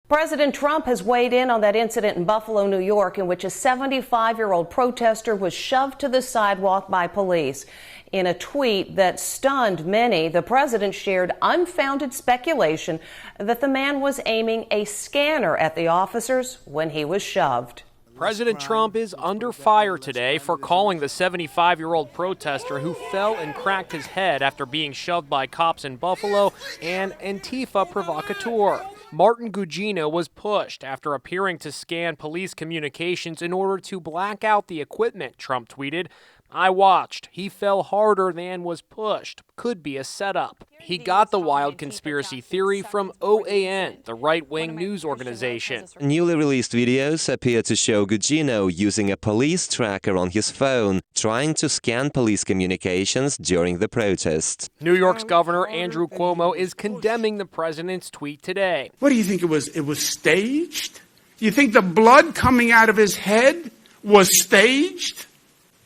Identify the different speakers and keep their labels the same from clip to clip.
Speaker 1: President Trump has weighed in on that incident in Buffalo, New York, in which a 75-year-old protester was shoved to the sidewalk by police. In a tweet that stunned many, the president shared unfounded speculation that the man was aiming a scanner at the officers when he was shoved.
Speaker 2: President Trump is under fire today for calling the 75-year-old protester who fell and cracked his head after being shoved by cops in Buffalo an ANTIFA provocateur. Martin Gugino was pushed after appearing to scan police communications in order to black out the equipment, Trump tweeted. I watched. He fell harder than was pushed. Could be a setup. He got the wild conspiracy theory from OANN, the right-wing news organization.
Speaker 3: Newly released videos appear to show Gugino using a police tracker on his phone, trying to scan police communications during the protest.
Speaker 2: New York's Governor Andrew Cuomo is condemning the president's tweet today.
Speaker 4: What do you think it was? It was staged? Do you think the blood coming out of his head was staged?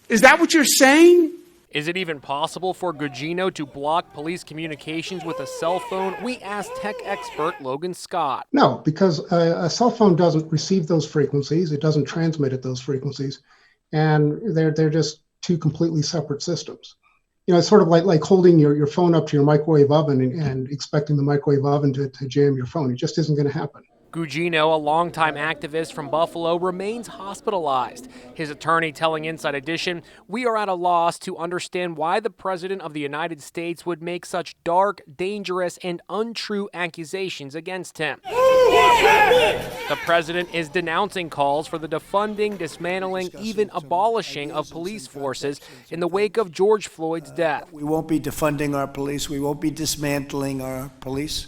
Speaker 4: Is that what you're saying?
Speaker 2: Is it even possible for Gugino to block police communications with a cell phone? We asked tech expert Logan Scott.
Speaker 5: No, because a cell phone doesn't receive those frequencies. It doesn't transmit at those frequencies. And they're just two completely separate systems. You know, it's sort of like holding your phone up to your microwave oven and expecting the microwave oven to jam your phone. It just isn't going to happen.
Speaker 2: Gugino, a longtime activist from Buffalo, remains hospitalized. His attorney telling Inside Edition, we are at a loss to understand why the President of the United States would make such dark, dangerous, and untrue accusations against him. The president is denouncing calls for the defunding, dismantling, even abolishing of police forces in the wake of George Floyd's death.
Speaker 6: We won't be defunding our police. We won't be dismantling our police.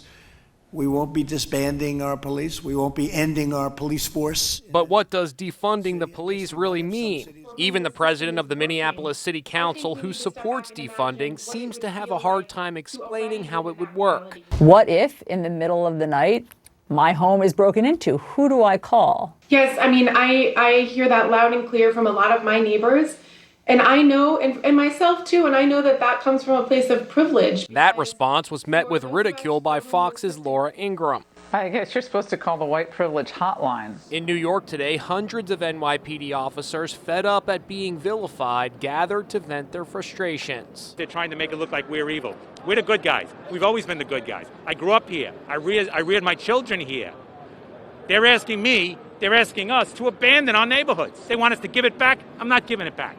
Speaker 6: We won't be disbanding our police. We won't be ending our police force.
Speaker 2: But what does defunding the police really mean? Even the president of the Minneapolis City Council, who supports defunding, seems to have a hard time explaining how it would work.
Speaker 7: What if, in the middle of the night, my home is broken into? Who do I call?
Speaker 8: Yes, I mean, I hear that loud and clear from a lot of my neighbors. And I know, and myself too, and I know that comes from a place of privilege.
Speaker 2: That response was met with ridicule by Fox's Laura Ingraham.
Speaker 9: I guess you're supposed to call the white privilege hotline.
Speaker 2: In New York today, hundreds of NYPD officers, fed up at being vilified, gathered to vent their frustrations.
Speaker 10: They're trying to make it look like we're evil. We're the good guys. We've always been the good guys. I grew up here. I reared my children here. They're asking us to abandon our neighborhoods. They want us to give it back. I'm not giving it back.